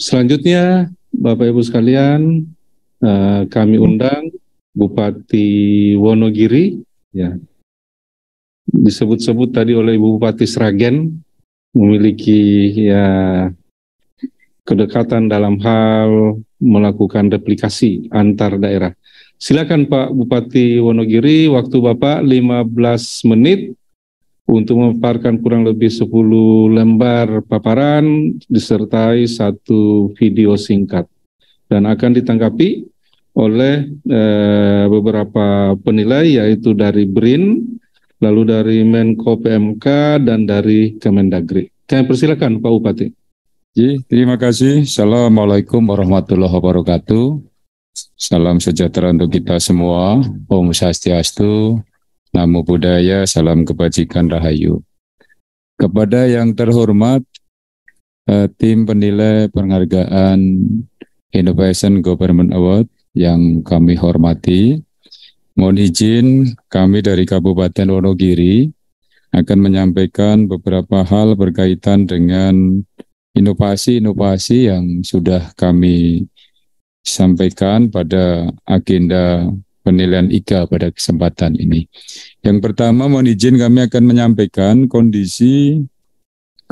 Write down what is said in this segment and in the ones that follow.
Selanjutnya, Bapak Ibu sekalian, kami undang Bupati Wonogiri, ya, disebut-sebut tadi oleh Ibu Bupati Sragen, memiliki ya kedekatan dalam hal melakukan replikasi antar daerah. Silakan Pak Bupati Wonogiri, waktu Bapak 15 menit untuk memaparkan kurang lebih 10 lembar paparan disertai satu video singkat dan akan ditanggapi oleh beberapa penilai yaitu dari BRIN, lalu dari Menko PMK dan dari Kemendagri. Kami persilakan Pak Bupati. Terima kasih. Assalamualaikum warahmatullahi wabarakatuh. Salam sejahtera untuk kita semua. Om Swastiastu. Namo Buddhaya, salam kebajikan rahayu. Kepada yang terhormat, tim penilai penghargaan Innovation Government Award yang kami hormati, mohon izin kami dari Kabupaten Wonogiri akan menyampaikan beberapa hal berkaitan dengan inovasi-inovasi yang sudah kami sampaikan pada agenda penilaian IGA pada kesempatan ini. Yang pertama, mohon izin kami akan menyampaikan kondisi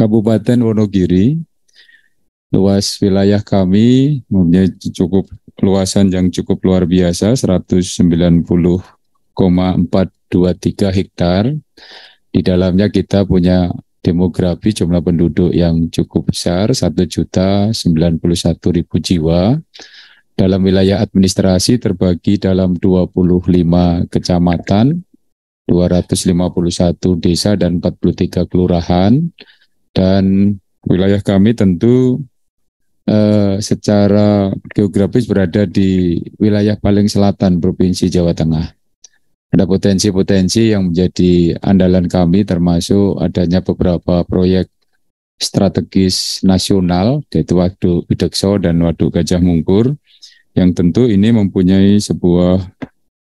Kabupaten Wonogiri. Luas wilayah kami mempunyai cukup luasan yang cukup luar biasa, 190,423 hektar. Di dalamnya kita punya demografi jumlah penduduk yang cukup besar, 1.091.000 jiwa. Dalam wilayah administrasi terbagi dalam 25 kecamatan, 251 desa dan 43 kelurahan. Dan wilayah kami tentu secara geografis berada di wilayah paling selatan Provinsi Jawa Tengah. Ada potensi-potensi yang menjadi andalan kami termasuk adanya beberapa proyek strategis nasional, yaitu Waduk Bidekso dan Waduk Gajah Mungkur, yang tentu ini mempunyai sebuah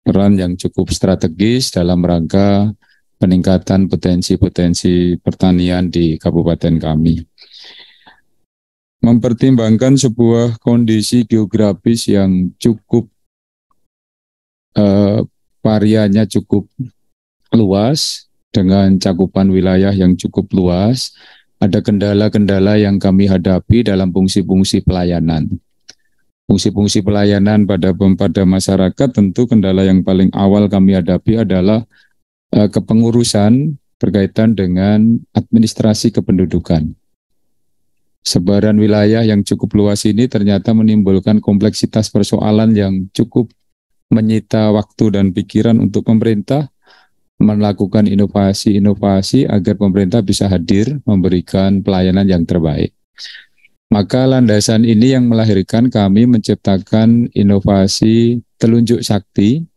peran yang cukup strategis dalam rangka peningkatan potensi-potensi pertanian di kabupaten kami. Mempertimbangkan sebuah kondisi geografis yang cukup variannya cukup luas dengan cakupan wilayah yang cukup luas, ada kendala-kendala yang kami hadapi dalam fungsi-fungsi pelayanan. Fungsi-fungsi pelayanan pada masyarakat, tentu kendala yang paling awal kami hadapi adalah kepengurusan berkaitan dengan administrasi kependudukan. Sebaran wilayah yang cukup luas ini ternyata menimbulkan kompleksitas persoalan yang cukup menyita waktu dan pikiran untuk pemerintah melakukan inovasi-inovasi agar pemerintah bisa hadir memberikan pelayanan yang terbaik. Maka landasan ini yang melahirkan kami menciptakan inovasi telunjuk sakti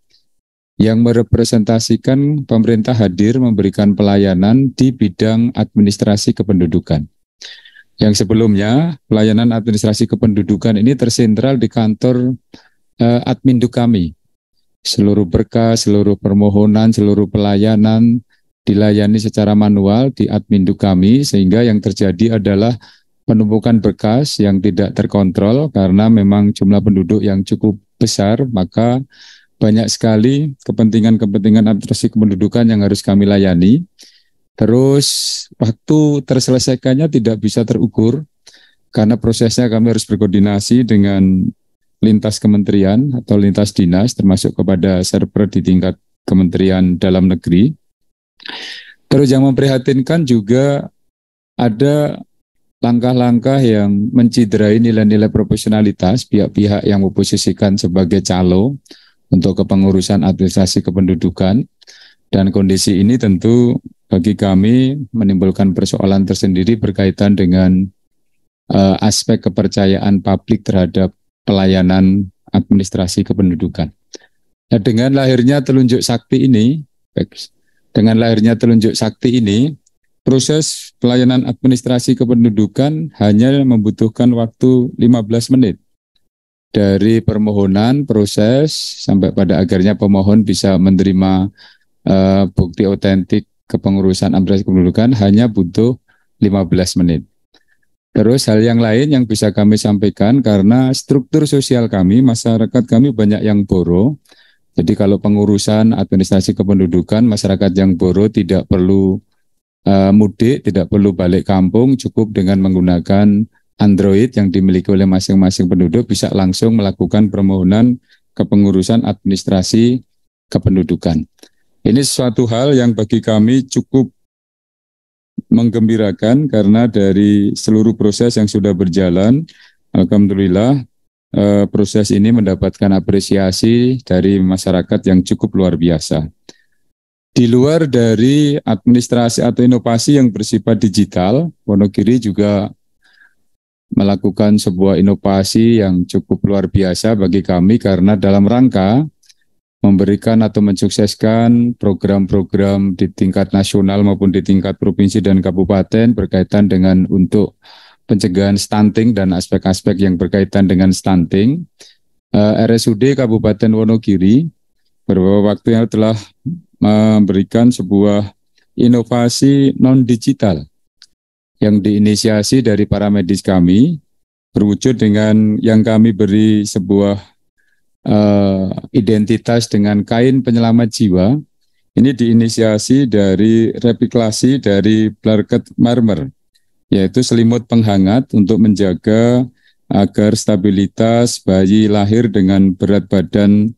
yang merepresentasikan pemerintah hadir memberikan pelayanan di bidang administrasi kependudukan. Yang sebelumnya, pelayanan administrasi kependudukan ini tersentral di kantor Adminduk kami. Seluruh berkas, seluruh permohonan, seluruh pelayanan dilayani secara manual di Adminduk kami, sehingga yang terjadi adalah penumpukan berkas yang tidak terkontrol karena memang jumlah penduduk yang cukup besar, maka banyak sekali kepentingan-kepentingan administrasi kependudukan yang harus kami layani. Terus waktu terselesaikannya tidak bisa terukur karena prosesnya kami harus berkoordinasi dengan lintas kementerian atau lintas dinas termasuk kepada server di tingkat Kementerian Dalam Negeri. Terus yang memprihatinkan juga ada langkah-langkah yang menciderai nilai-nilai profesionalitas pihak-pihak yang memposisikan sebagai calo untuk kepengurusan administrasi kependudukan, dan kondisi ini tentu bagi kami menimbulkan persoalan tersendiri berkaitan dengan aspek kepercayaan publik terhadap pelayanan administrasi kependudukan. Nah, dengan lahirnya telunjuk sakti ini, proses pelayanan administrasi kependudukan hanya membutuhkan waktu 15 menit. Dari permohonan, proses, sampai pada akhirnya pemohon bisa menerima bukti otentik kepengurusan administrasi kependudukan hanya butuh 15 menit. Terus hal yang lain yang bisa kami sampaikan, karena struktur sosial kami, masyarakat kami banyak yang boro. Jadi kalau pengurusan administrasi kependudukan, masyarakat yang boro tidak perlu mudik, tidak perlu balik kampung, cukup dengan menggunakan Android yang dimiliki oleh masing-masing penduduk bisa langsung melakukan permohonan kepengurusan administrasi kependudukan. Ini suatu hal yang bagi kami cukup menggembirakan karena dari seluruh proses yang sudah berjalan, alhamdulillah proses ini mendapatkan apresiasi dari masyarakat yang cukup luar biasa. Di luar dari administrasi atau inovasi yang bersifat digital, Wonogiri juga melakukan sebuah inovasi yang cukup luar biasa bagi kami karena dalam rangka memberikan atau mensukseskan program-program di tingkat nasional maupun di tingkat provinsi dan kabupaten berkaitan dengan untuk pencegahan stunting dan aspek-aspek yang berkaitan dengan stunting. RSUD Kabupaten Wonogiri beberapa waktu yang telah memberikan sebuah inovasi non-digital yang diinisiasi dari para medis kami, berwujud dengan yang kami beri sebuah identitas dengan kain penyelamat jiwa. Ini diinisiasi dari replikasi dari blanket marmer, yaitu selimut penghangat untuk menjaga agar stabilitas bayi lahir dengan berat badan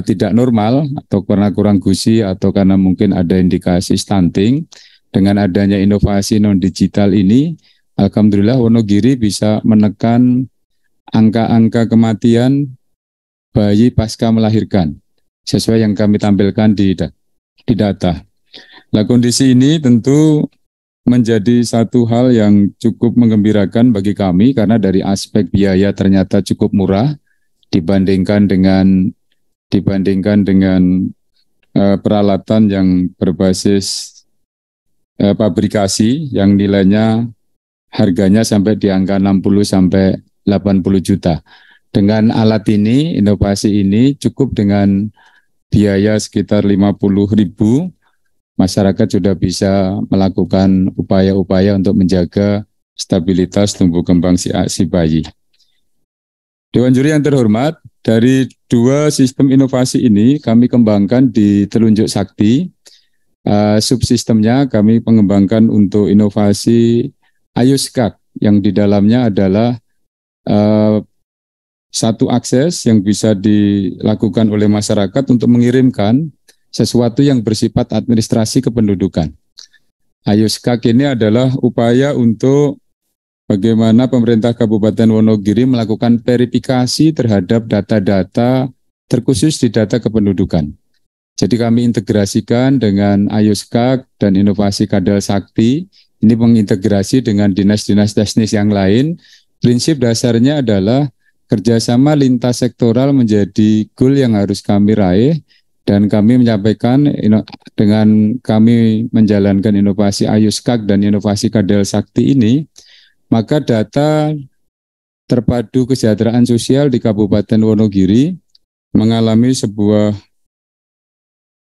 tidak normal atau karena kurang gusi atau karena mungkin ada indikasi stunting. Dengan adanya inovasi non-digital ini, alhamdulillah Wonogiri bisa menekan angka-angka kematian bayi pasca melahirkan, sesuai yang kami tampilkan di data. Nah, kondisi ini tentu menjadi satu hal yang cukup menggembirakan bagi kami, karena dari aspek biaya ternyata cukup murah dibandingkan dengan peralatan yang berbasis pabrikasi yang nilainya harganya sampai di angka 60 sampai 80 juta. Dengan alat ini, inovasi ini cukup dengan biaya sekitar 50.000, masyarakat sudah bisa melakukan upaya-upaya untuk menjaga stabilitas tumbuh kembang si bayi. Dewan Juri yang terhormat, dari dua sistem inovasi ini kami kembangkan di Telunjuk Sakti. Subsistemnya kami mengembangkan untuk inovasi Ayuskak yang di dalamnya adalah satu akses yang bisa dilakukan oleh masyarakat untuk mengirimkan sesuatu yang bersifat administrasi kependudukan. Ayuskak ini adalah upaya untuk bagaimana pemerintah Kabupaten Wonogiri melakukan verifikasi terhadap data-data terkhusus di data kependudukan. Jadi kami integrasikan dengan Ayuskak dan inovasi Kadal Sakti, ini mengintegrasi dengan dinas-dinas teknis yang lain. Prinsip dasarnya adalah kerjasama lintas sektoral menjadi goal yang harus kami raih, dan kami menyampaikan dengan kami menjalankan inovasi Ayuskak dan inovasi Kadal Sakti ini, maka data terpadu kesejahteraan sosial di Kabupaten Wonogiri mengalami sebuah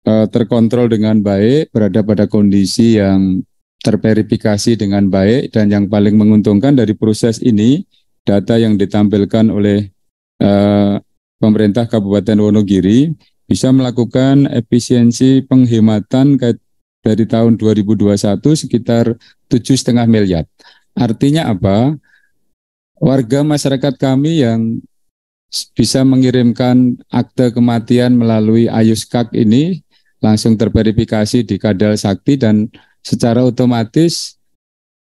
terkontrol dengan baik, berada pada kondisi yang terverifikasi dengan baik, dan yang paling menguntungkan dari proses ini, data yang ditampilkan oleh pemerintah Kabupaten Wonogiri bisa melakukan efisiensi penghematan dari tahun 2021 sekitar 7,5 miliar. Artinya apa? Warga masyarakat kami yang bisa mengirimkan akte kematian melalui Ayuskak ini langsung terverifikasi di Kadal Sakti, dan secara otomatis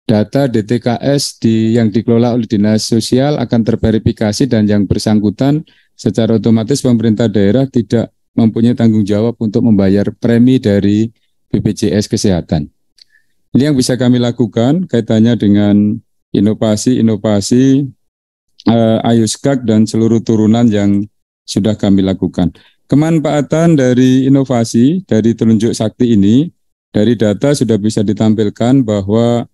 data DTKS yang dikelola oleh Dinas Sosial akan terverifikasi, dan yang bersangkutan secara otomatis pemerintah daerah tidak mempunyai tanggung jawab untuk membayar premi dari BPJS Kesehatan. Ini yang bisa kami lakukan kaitannya dengan inovasi-inovasi Ayuskak dan seluruh turunan yang sudah kami lakukan. Kemanfaatan dari inovasi dari Telunjuk Sakti ini, dari data sudah bisa ditampilkan bahwa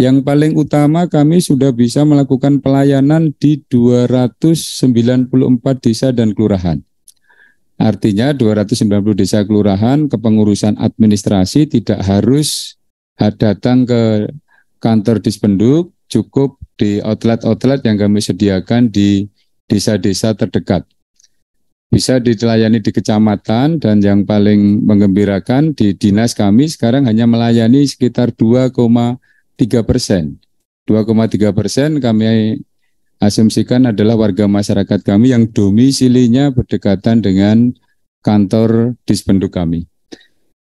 yang paling utama kami sudah bisa melakukan pelayanan di 294 desa dan kelurahan. Artinya 290 desa kelurahan kepengurusan administrasi tidak harus datang ke kantor Dispenduk, cukup di outlet-outlet yang kami sediakan di desa-desa terdekat. Bisa dilayani di kecamatan, dan yang paling menggembirakan di dinas kami sekarang hanya melayani sekitar 2,3%. 2,3% kami asumsikan adalah warga masyarakat kami yang domisilinya berdekatan dengan kantor Dispenduk kami.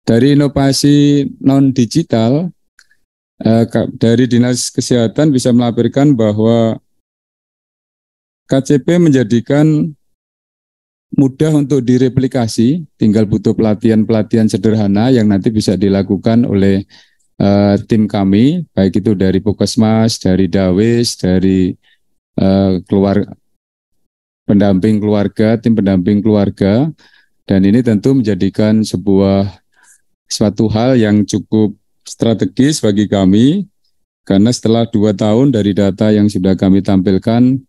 Dari inovasi non-digital, dari Dinas Kesehatan bisa melaporkan bahwa KCP menjadikan mudah untuk direplikasi, tinggal butuh pelatihan-pelatihan sederhana yang nanti bisa dilakukan oleh tim kami, baik itu dari Puskesmas, dari Dawes, dari pendamping keluarga, tim pendamping keluarga, dan ini tentu menjadikan suatu hal yang cukup strategis bagi kami, karena setelah 2 tahun dari data yang sudah kami tampilkan,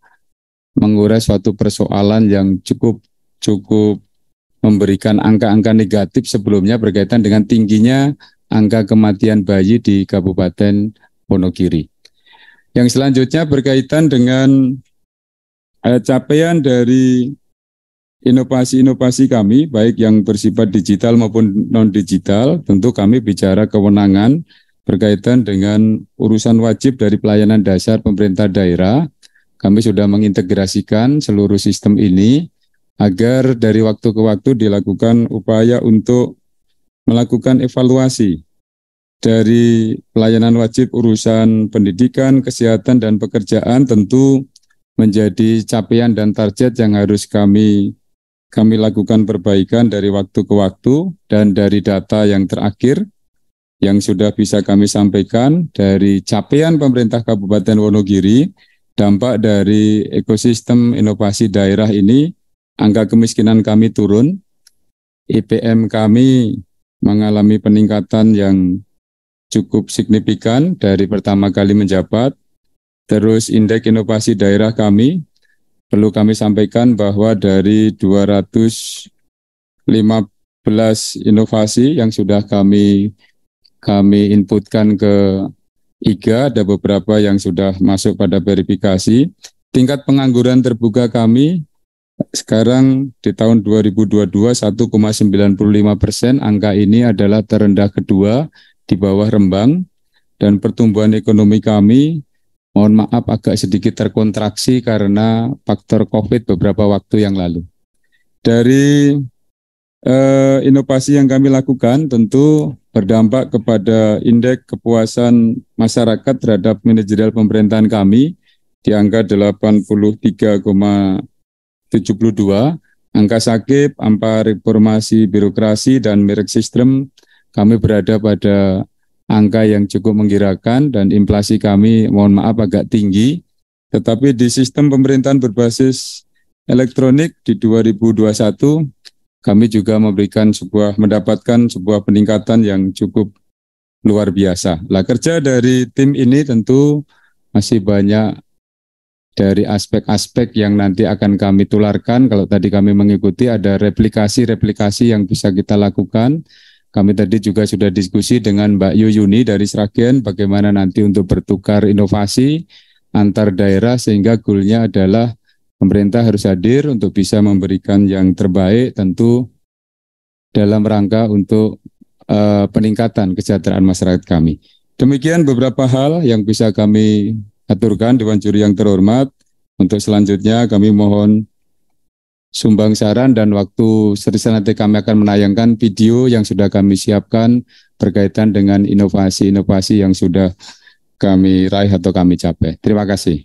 mengurai suatu persoalan yang cukup memberikan angka-angka negatif sebelumnya berkaitan dengan tingginya angka kematian bayi di Kabupaten Wonogiri. Yang selanjutnya berkaitan dengan capaian dari inovasi-inovasi kami, baik yang bersifat digital maupun non-digital. Tentu kami bicara kewenangan berkaitan dengan urusan wajib dari pelayanan dasar pemerintah daerah. Kami sudah mengintegrasikan seluruh sistem ini agar dari waktu ke waktu dilakukan upaya untuk melakukan evaluasi dari pelayanan wajib urusan pendidikan, kesehatan, dan pekerjaan. Tentu menjadi capaian dan target yang harus kami lakukan perbaikan dari waktu ke waktu. Dan dari data yang terakhir yang sudah bisa kami sampaikan dari capaian pemerintah Kabupaten Wonogiri, dampak dari ekosistem inovasi daerah ini, angka kemiskinan kami turun, IPM kami mengalami peningkatan yang cukup signifikan dari pertama kali menjabat. Terus indeks inovasi daerah kami, perlu kami sampaikan bahwa dari 215 inovasi yang sudah kami inputkan ke IGA, ada beberapa yang sudah masuk pada verifikasi. Tingkat pengangguran terbuka kami sekarang di tahun 2022 1,95%, angka ini adalah terendah kedua di bawah Rembang, dan pertumbuhan ekonomi kami, mohon maaf agak sedikit terkontraksi karena faktor COVID beberapa waktu yang lalu. Dari inovasi yang kami lakukan tentu berdampak kepada indeks kepuasan masyarakat terhadap manajerial pemerintahan kami di angka 83,72, angka sakit, angka reformasi birokrasi dan merek sistem kami berada pada angka yang cukup menggirakan, dan inflasi kami mohon maaf agak tinggi, tetapi di sistem pemerintahan berbasis elektronik di 2021 kami juga mendapatkan sebuah peningkatan yang cukup luar biasa. Lah, kerja dari tim ini tentu masih banyak dari aspek-aspek yang nanti akan kami tularkan. Kalau tadi kami mengikuti ada replikasi-replikasi yang bisa kita lakukan. Kami tadi juga sudah diskusi dengan Mbak Yuyuni dari Sragen bagaimana nanti untuk bertukar inovasi antar daerah, sehingga goalnya adalah pemerintah harus hadir untuk bisa memberikan yang terbaik, tentu dalam rangka untuk peningkatan kesejahteraan masyarakat kami. Demikian beberapa hal yang bisa kami aturkan, Dewan Juri yang terhormat. Untuk selanjutnya kami mohon sumbang saran dan waktu. Seterusnya nanti kami akan menayangkan video yang sudah kami siapkan berkaitan dengan inovasi-inovasi yang sudah kami raih atau kami capai. Terima kasih.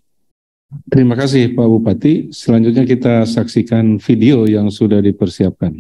Terima kasih Pak Bupati. Selanjutnya kita saksikan video yang sudah dipersiapkan.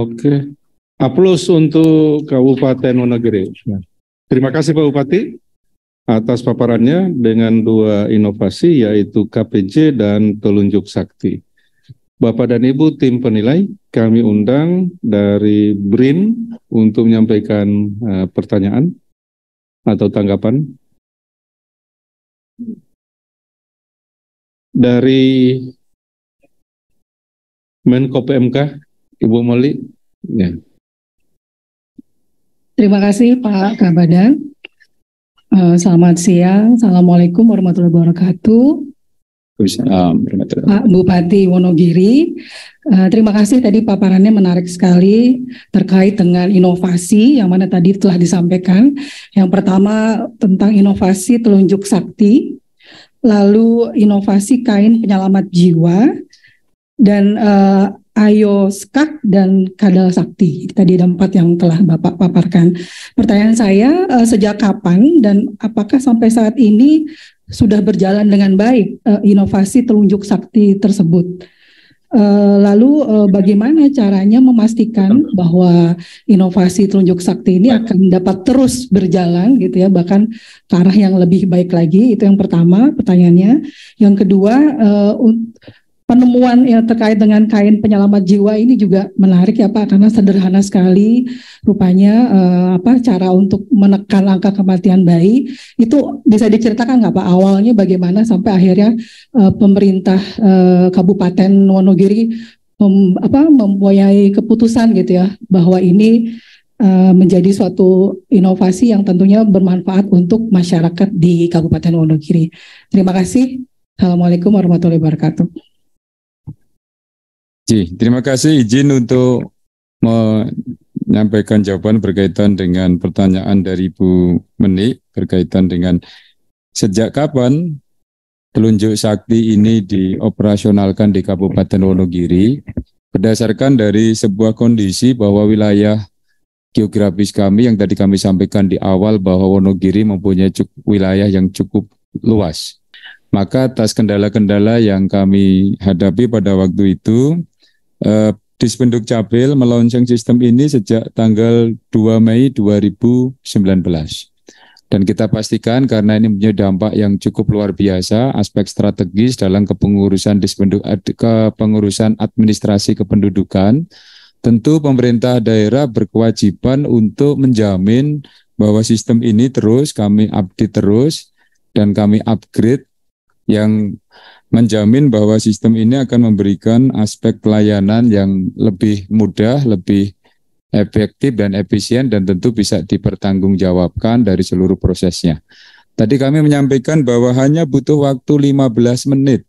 Oke. Aplaus untuk Kabupaten Wonogiri. Terima kasih Pak Bupati atas paparannya dengan 2 inovasi yaitu KPJ dan telunjuk sakti. Bapak dan Ibu tim penilai, kami undang dari BRIN untuk menyampaikan pertanyaan atau tanggapan. Dari Menko PMK, Ibu Moli. Ya. Terima kasih Pak Kabada. Selamat siang, Assalamualaikum warahmatullahi wabarakatuh. Pak Bupati Wonogiri, terima kasih tadi paparannya menarik sekali terkait dengan inovasi yang mana tadi telah disampaikan. Yang pertama tentang inovasi telunjuk sakti, lalu inovasi kain penyelamat jiwa, dan Ayoskak dan Kadal Sakti. Tadi ada 4 yang telah Bapak paparkan. Pertanyaan saya, sejak kapan dan apakah sampai saat ini sudah berjalan dengan baik inovasi telunjuk sakti tersebut? Lalu bagaimana caranya memastikan bahwa inovasi telunjuk sakti ini akan dapat terus berjalan gitu ya, bahkan ke arah yang lebih baik lagi? Itu yang pertama pertanyaannya. Yang kedua, penemuan yang terkait dengan kain penyelamat jiwa ini juga menarik ya Pak, karena sederhana sekali rupanya cara untuk menekan angka kematian bayi. Itu bisa diceritakan nggak Pak awalnya bagaimana sampai akhirnya pemerintah Kabupaten Wonogiri mempunyai keputusan gitu ya bahwa ini menjadi suatu inovasi yang tentunya bermanfaat untuk masyarakat di Kabupaten Wonogiri. Terima kasih. Assalamualaikum warahmatullahi wabarakatuh. Terima kasih, izin untuk menyampaikan jawaban berkaitan dengan pertanyaan dari Bu Meni berkaitan dengan sejak kapan telunjuk sakti ini dioperasionalkan di Kabupaten Wonogiri. Berdasarkan dari sebuah kondisi bahwa wilayah geografis kami yang tadi kami sampaikan di awal bahwa Wonogiri mempunyai wilayah yang cukup luas. Maka atas kendala-kendala yang kami hadapi pada waktu itu, Dispenduk Capil meluncurkan sistem ini sejak tanggal 2 Mei 2019. Dan kita pastikan karena ini punya dampak yang cukup luar biasa, aspek strategis dalam kepengurusan kepengurusan administrasi kependudukan, tentu pemerintah daerah berkewajiban untuk menjamin bahwa sistem ini terus kami update terus dan kami upgrade yang menjamin bahwa sistem ini akan memberikan aspek pelayanan yang lebih mudah, lebih efektif dan efisien dan tentu bisa dipertanggungjawabkan dari seluruh prosesnya. Tadi kami menyampaikan bahwa hanya butuh waktu 15 menit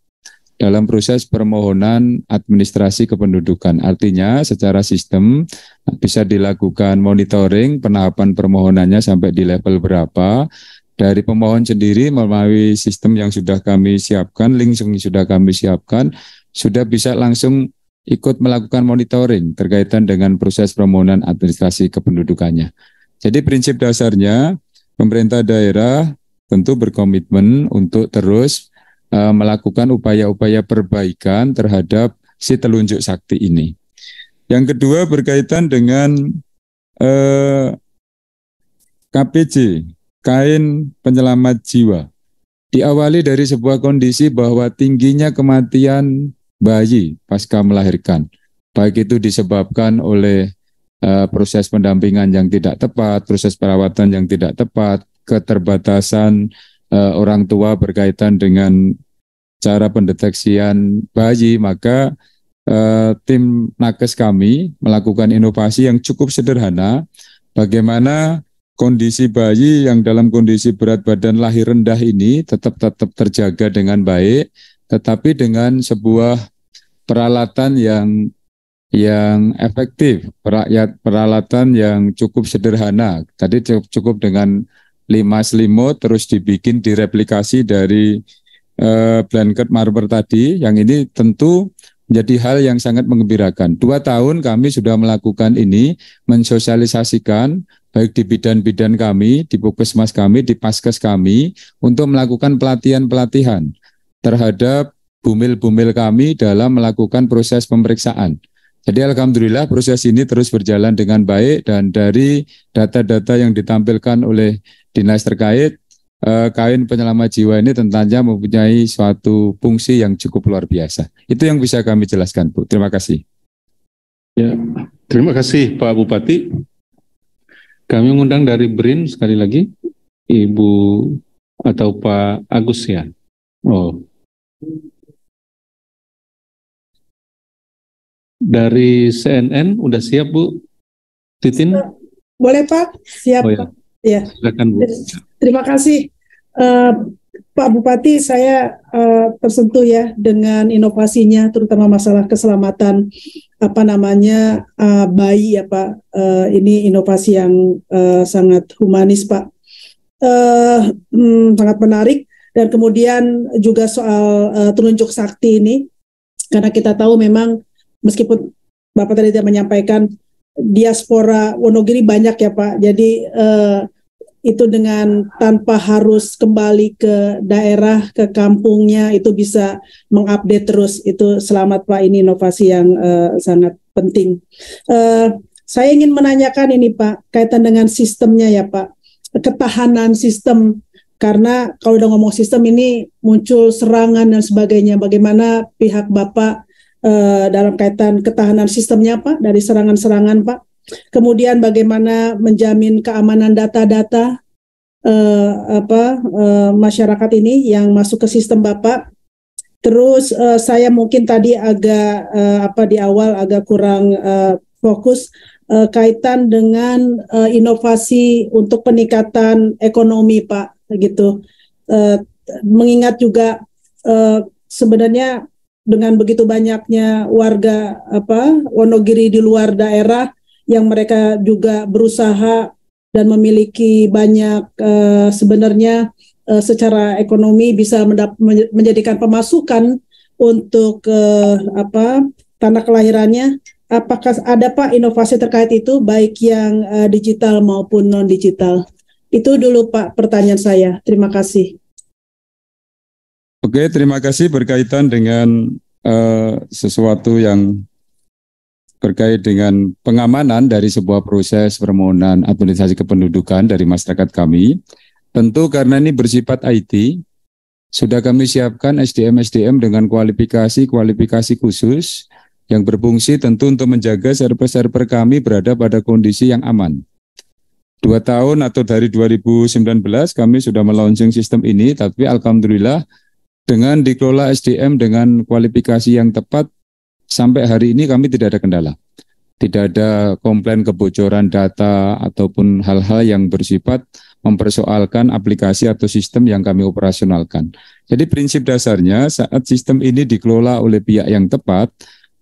dalam proses permohonan administrasi kependudukan. Artinya secara sistem bisa dilakukan monitoring penahapan permohonannya sampai di level berapa. Dari pemohon sendiri melalui sistem yang sudah kami siapkan, link yang sudah kami siapkan, sudah bisa langsung ikut melakukan monitoring terkaitan dengan proses permohonan administrasi kependudukannya. Jadi prinsip dasarnya pemerintah daerah tentu berkomitmen untuk terus melakukan upaya-upaya perbaikan terhadap si telunjuk sakti ini. Yang kedua berkaitan dengan KPJ, kain penyelamat jiwa. Diawali dari sebuah kondisi bahwa tingginya kematian bayi pasca melahirkan, baik itu disebabkan oleh proses pendampingan yang tidak tepat, proses perawatan yang tidak tepat, keterbatasan orang tua berkaitan dengan cara pendeteksian bayi, maka tim nakes kami melakukan inovasi yang cukup sederhana, bagaimana kondisi bayi yang dalam kondisi berat badan lahir rendah ini tetap terjaga dengan baik, tetapi dengan sebuah peralatan yang efektif, peralatan yang cukup sederhana. Tadi cukup dengan 5 selimut terus dibikin direplikasi dari blanket marmer tadi, yang ini tentu menjadi hal yang sangat menggembirakan. 2 tahun kami sudah melakukan ini, mensosialisasikan baik di bidan-bidan kami, di puskesmas kami, di paskes kami, untuk melakukan pelatihan-pelatihan terhadap bumil-bumil kami dalam melakukan proses pemeriksaan. Jadi alhamdulillah proses ini terus berjalan dengan baik, dan dari data-data yang ditampilkan oleh dinas terkait, kain penyelamat jiwa ini tentunya mempunyai suatu fungsi yang cukup luar biasa. Itu yang bisa kami jelaskan, Bu. Terima kasih. Ya, terima kasih Pak Bupati. Kami mengundang dari BRIN sekali lagi, Ibu atau Pak Agus ya. Oh. Dari CNN udah siap Bu Titin? Boleh Pak, siap. Oh, ya. Pak. Ya. Silakan Bu. Terima kasih Pak Bupati, saya tersentuh ya dengan inovasinya, terutama masalah keselamatan bayi ya Pak. Ini inovasi yang sangat humanis Pak, sangat menarik. Dan kemudian juga soal telunjuk sakti ini, karena kita tahu memang meskipun Bapak tadi tidak menyampaikan diaspora Wonogiri banyak ya Pak, jadi itu dengan tanpa harus kembali ke daerah, ke kampungnya, itu bisa mengupdate terus. Itu selamat Pak, ini inovasi yang sangat penting. Saya ingin menanyakan ini Pak, kaitan dengan sistemnya ya Pak, ketahanan sistem. Karena kalau udah ngomong sistem ini muncul serangan dan sebagainya, bagaimana pihak Bapak dalam kaitan ketahanan sistemnya Pak, dari serangan-serangan Pak. Kemudian bagaimana menjamin keamanan data-data masyarakat ini yang masuk ke sistem Bapak. Terus saya mungkin tadi agak di awal agak kurang fokus kaitan dengan inovasi untuk peningkatan ekonomi Pak, gitu. Mengingat juga sebenarnya dengan begitu banyaknya warga Wonogiri di luar daerah yang mereka juga berusaha dan memiliki banyak sebenarnya secara ekonomi bisa menjadikan pemasukan untuk tanah kelahirannya. Apakah ada Pak inovasi terkait itu, baik yang digital maupun non digital? Itu dulu Pak pertanyaan saya. Terima kasih. Oke, terima kasih. Berkaitan dengan sesuatu yang berkait dengan pengamanan dari sebuah proses permohonan administrasi kependudukan dari masyarakat kami. Tentu karena ini bersifat IT, sudah kami siapkan SDM-SDM dengan kualifikasi khusus yang berfungsi tentu untuk menjaga server-server kami berada pada kondisi yang aman. 2 tahun atau dari 2019 kami sudah melaunching sistem ini, tapi alhamdulillah dengan dikelola SDM dengan kualifikasi yang tepat, sampai hari ini kami tidak ada kendala. Tidak ada komplain kebocoran data ataupun hal-hal yang bersifat mempersoalkan aplikasi atau sistem yang kami operasionalkan. Jadi prinsip dasarnya saat sistem ini dikelola oleh pihak yang tepat,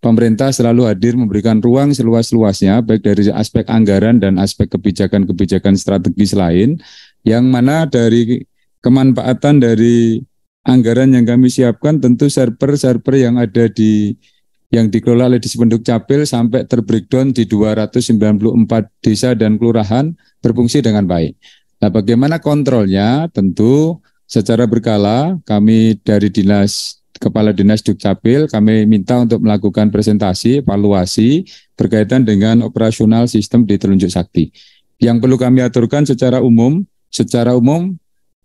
pemerintah selalu hadir memberikan ruang seluas-luasnya, baik dari aspek anggaran dan aspek kebijakan-kebijakan strategis lain, yang mana dari kemanfaatan dari anggaran yang kami siapkan tentu server-server yang ada yang dikelola oleh Dispenduk Capil sampai terbreakdown di 294 desa dan kelurahan berfungsi dengan baik. Nah, bagaimana kontrolnya? Tentu secara berkala kami dari Kepala Dinas Dukcapil kami minta untuk melakukan presentasi, evaluasi berkaitan dengan operasional sistem di Telunjuk Sakti. Yang perlu kami aturkan secara umum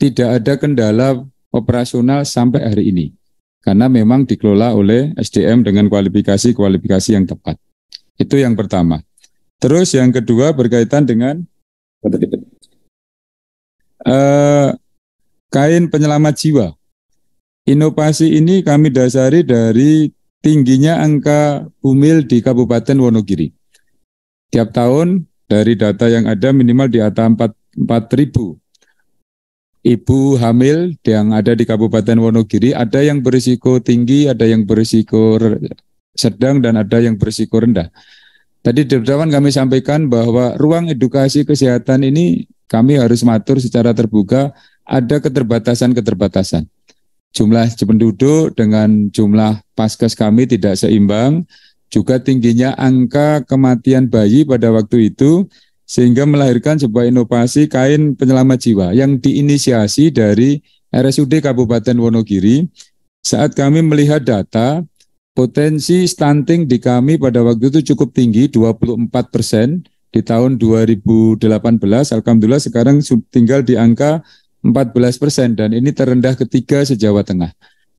tidak ada kendala operasional sampai hari ini, karena memang dikelola oleh SDM dengan kualifikasi yang tepat. Itu yang pertama. Terus yang kedua berkaitan dengan kain penyelamat jiwa. Inovasi ini kami dasari dari tingginya angka humil di Kabupaten Wonogiri. Tiap tahun dari data yang ada minimal di atas 4.000 ibu hamil yang ada di Kabupaten Wonogiri, ada yang berisiko tinggi, ada yang berisiko sedang, dan ada yang berisiko rendah. Tadi di depan kami sampaikan bahwa ruang edukasi kesehatan ini kami harus mengatur secara terbuka, ada keterbatasan. Jumlah penduduk dengan jumlah paskes kami tidak seimbang, juga tingginya angka kematian bayi pada waktu itu, sehingga melahirkan sebuah inovasi kain penyelamat jiwa yang diinisiasi dari RSUD Kabupaten Wonogiri. Saat kami melihat data potensi stunting di kami pada waktu itu cukup tinggi, 24% di tahun 2018. Alhamdulillah sekarang tinggal di angka 14% dan ini terendah ketiga se-Jawa Tengah.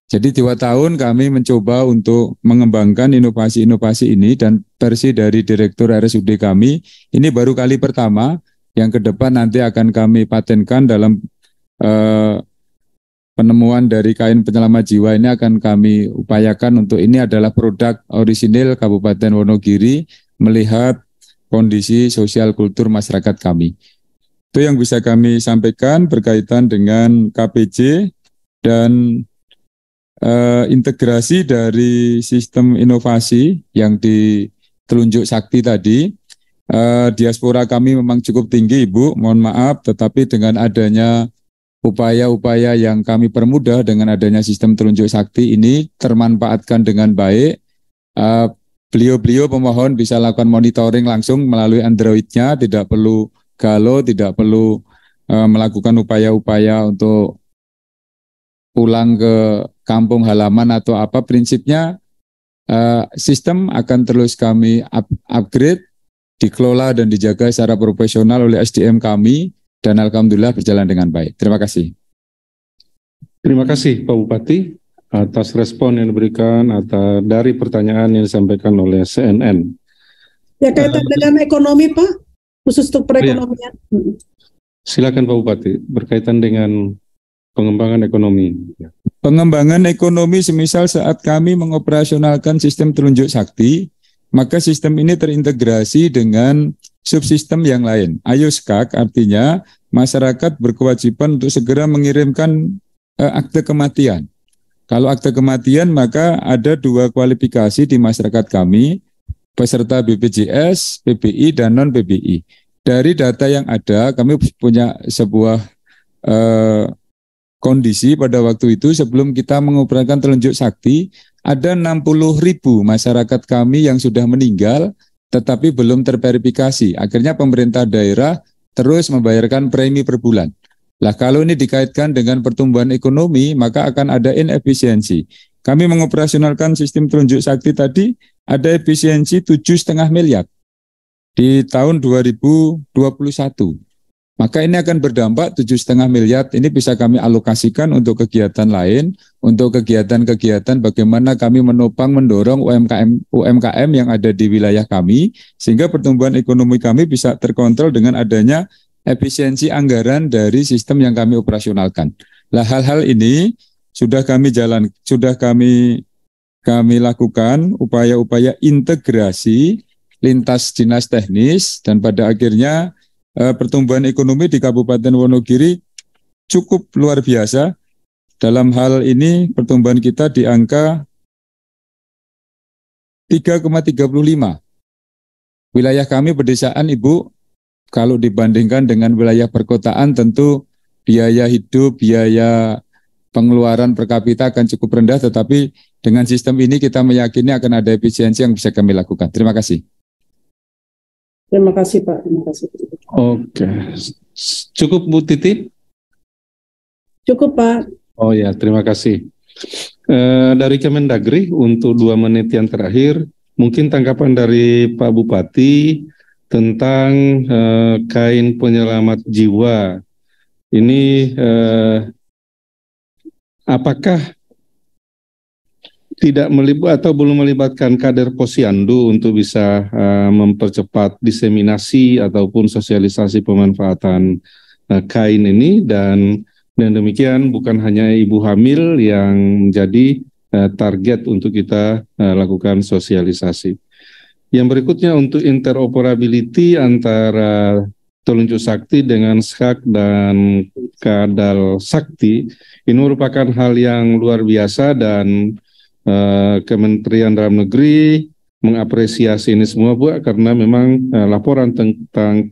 Jadi 2 tahun kami mencoba untuk mengembangkan inovasi-inovasi ini dan versi dari Direktur RSUD kami, ini baru kali pertama, yang ke depan nanti akan kami patenkan dalam penemuan dari kain penyelamat jiwa ini akan kami upayakan untuk ini adalah produk orisinil Kabupaten Wonogiri melihat kondisi sosial kultur masyarakat kami. Itu yang bisa kami sampaikan berkaitan dengan KPJ dan integrasi dari sistem inovasi yang di telunjuk sakti tadi. Diaspora kami memang cukup tinggi, Ibu, mohon maaf, tetapi dengan adanya upaya-upaya yang kami permudah dengan adanya sistem telunjuk sakti ini termanfaatkan dengan baik. Beliau-beliau pemohon bisa lakukan monitoring langsung melalui Android-nya, tidak perlu galau, tidak perlu melakukan upaya-upaya untuk pulang ke kampung halaman atau apa. Prinsipnya sistem akan terus kami upgrade, dikelola dan dijaga secara profesional oleh SDM kami dan alhamdulillah berjalan dengan baik. Terima kasih. Terima kasih Pak Bupati atas respon yang diberikan atas dari pertanyaan yang disampaikan oleh CNN. Ya, kaitan dengan ekonomi Pak, khusus untuk perekonomian. Silakan Pak Bupati berkaitan dengan pengembangan ekonomi. Pengembangan ekonomi semisal saat kami mengoperasionalkan sistem telunjuk sakti, maka sistem ini terintegrasi dengan subsistem yang lain. AYO-SKAK artinya masyarakat berkewajiban untuk segera mengirimkan akte kematian. Kalau akte kematian maka ada 2 kualifikasi di masyarakat kami, peserta BPJS, PBI, dan non-PBI. Dari data yang ada, kami punya sebuah kondisi pada waktu itu sebelum kita mengoperasikan telunjuk sakti, ada 60.000 masyarakat kami yang sudah meninggal tetapi belum terverifikasi. Akhirnya pemerintah daerah terus membayarkan premi per bulan. Lah kalau ini dikaitkan dengan pertumbuhan ekonomi, maka akan ada inefisiensi. Kami mengoperasionalkan sistem telunjuk sakti tadi, ada efisiensi 7,5 miliar di tahun 2021. Maka ini akan berdampak 7,5 miliar ini bisa kami alokasikan untuk kegiatan lain, untuk kegiatan-kegiatan bagaimana kami menopang, mendorong UMKM yang ada di wilayah kami, sehingga pertumbuhan ekonomi kami bisa terkontrol dengan adanya efisiensi anggaran dari sistem yang kami operasionalkan. Nah, hal-hal ini sudah kami lakukan upaya-upaya integrasi lintas dinas teknis dan pada akhirnya pertumbuhan ekonomi di Kabupaten Wonogiri cukup luar biasa. Dalam hal ini pertumbuhan kita di angka 3,35. Wilayah kami pedesaan, Ibu, kalau dibandingkan dengan wilayah perkotaan tentu biaya hidup, biaya pengeluaran per kapita akan cukup rendah, tetapi dengan sistem ini kita meyakini akan ada efisiensi yang bisa kami lakukan. Terima kasih. Terima kasih Pak. Terima kasih. Oke, cukup Bu Titi? Cukup Pak. Oh ya, terima kasih. Dari Kemendagri untuk 2 menit yang terakhir, mungkin tanggapan dari Pak Bupati tentang kain penyelamat jiwa. Ini apakah tidak melibat atau belum melibatkan kader Posyandu untuk bisa mempercepat diseminasi ataupun sosialisasi pemanfaatan kain ini, dan demikian bukan hanya ibu hamil yang menjadi target untuk kita lakukan sosialisasi. Yang berikutnya untuk interoperability antara telunjuk sakti dengan SKAK dan Kadal Sakti, ini merupakan hal yang luar biasa dan Kementerian Dalam Negeri mengapresiasi ini semua Bu, karena memang laporan tentang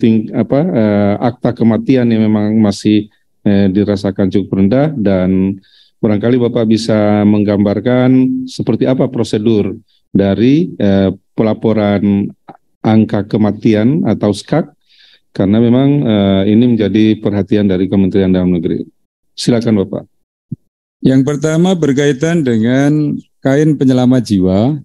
akta kematian yang memang masih dirasakan cukup rendah, dan barangkali Bapak bisa menggambarkan seperti apa prosedur dari pelaporan angka kematian atau SKAK, karena memang ini menjadi perhatian dari Kementerian Dalam Negeri. Silakan Bapak. Yang pertama berkaitan dengan kain penyelamat jiwa,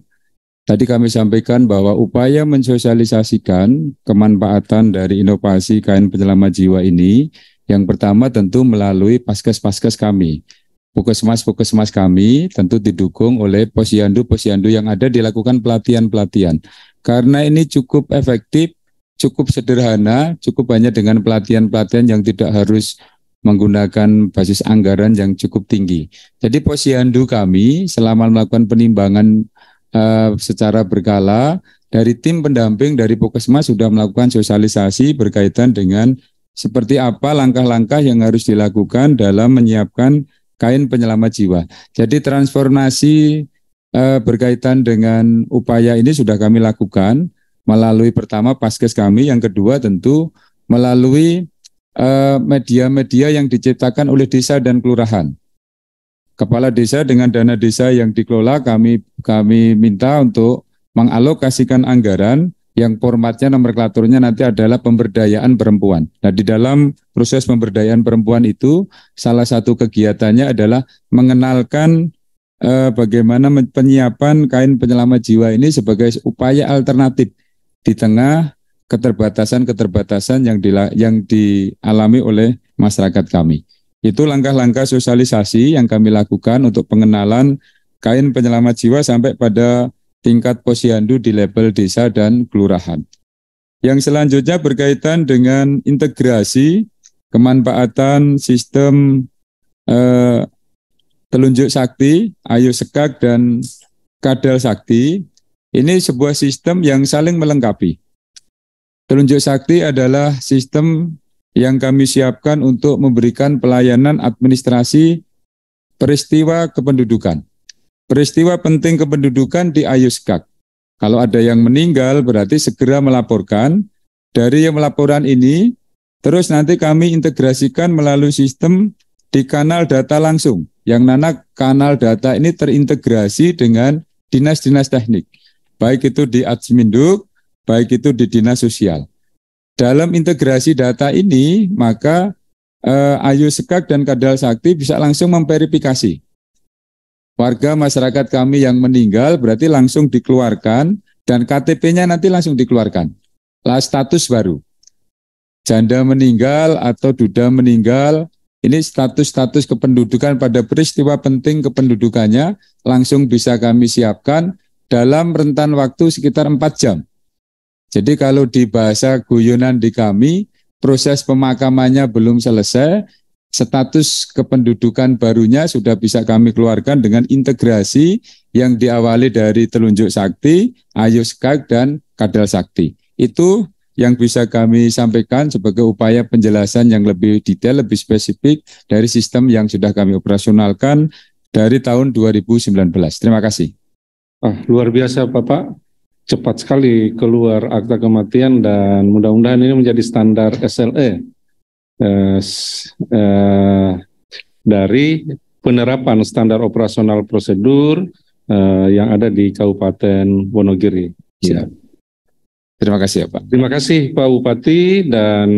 tadi kami sampaikan bahwa upaya mensosialisasikan kemanfaatan dari inovasi kain penyelamat jiwa ini, yang pertama tentu melalui paskes-paskes kami. Puskesmas-puskesmas kami tentu didukung oleh posyandu-posyandu yang ada, dilakukan pelatihan-pelatihan. Karena ini cukup efektif, cukup sederhana, cukup hanya dengan pelatihan-pelatihan yang tidak harus menggunakan basis anggaran yang cukup tinggi. Jadi posyandu kami selama melakukan penimbangan secara berkala, dari tim pendamping dari Puskesmas sudah melakukan sosialisasi berkaitan dengan seperti apa langkah-langkah yang harus dilakukan dalam menyiapkan kain penyelamat jiwa. Jadi transformasi berkaitan dengan upaya ini sudah kami lakukan melalui pertama paskes kami, yang kedua tentu melalui media-media yang diciptakan oleh desa dan kelurahan. Kepala desa dengan dana desa yang dikelola kami minta untuk mengalokasikan anggaran yang formatnya nomenklaturnya nanti adalah pemberdayaan perempuan. Nah, di dalam proses pemberdayaan perempuan itu salah satu kegiatannya adalah mengenalkan bagaimana penyiapan kain penyelamat jiwa ini sebagai upaya alternatif di tengah keterbatasan-keterbatasan yang dialami oleh masyarakat kami. Itu langkah-langkah sosialisasi yang kami lakukan untuk pengenalan kain penyelamat jiwa sampai pada tingkat posyandu di level desa dan kelurahan. Yang selanjutnya berkaitan dengan integrasi kemanfaatan sistem telunjuk sakti, Ayo Sekak dan Kadal Sakti. Ini sebuah sistem yang saling melengkapi. Telunjuk sakti adalah sistem yang kami siapkan untuk memberikan pelayanan administrasi peristiwa kependudukan. Peristiwa penting kependudukan di Ayo Sekak. Kalau ada yang meninggal berarti segera melaporkan. Dari yang melaporan ini, terus nanti kami integrasikan melalui sistem di kanal data langsung. Yang mana kanal data ini terintegrasi dengan dinas-dinas teknik. Baik itu di Adminduk, baik itu di Dinas Sosial. Dalam integrasi data ini, maka Ayo Sekak dan Kadal Sakti bisa langsung memverifikasi. Warga masyarakat kami yang meninggal berarti langsung dikeluarkan dan KTP-nya nanti langsung dikeluarkan. Lah status baru. Janda meninggal atau duda meninggal, ini status-status kependudukan pada peristiwa penting kependudukannya langsung bisa kami siapkan dalam rentan waktu sekitar 4 jam. Jadi kalau di bahasa guyonan di kami, proses pemakamannya belum selesai, status kependudukan barunya sudah bisa kami keluarkan dengan integrasi yang diawali dari telunjuk sakti, Ayo Sekak, dan Kadal Sakti. Itu yang bisa kami sampaikan sebagai upaya penjelasan yang lebih detail, lebih spesifik dari sistem yang sudah kami operasionalkan dari tahun 2019. Terima kasih. Luar biasa Bapak. Cepat sekali keluar akta kematian dan mudah-mudahan ini menjadi standar SLE dari penerapan standar operasional prosedur yang ada di Kabupaten Wonogiri. Ya. Terima kasih ya Pak. Terima kasih Pak Bupati dan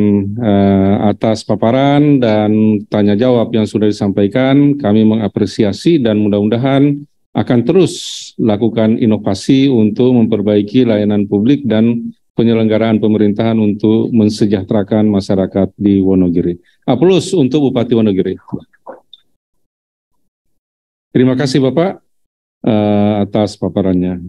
atas paparan dan tanya jawab yang sudah disampaikan. Kami mengapresiasi dan mudah-mudahan akan terus lakukan inovasi untuk memperbaiki layanan publik dan penyelenggaraan pemerintahan untuk mensejahterakan masyarakat di Wonogiri. Aplaus untuk Bupati Wonogiri. Terima kasih Bapak atas paparannya.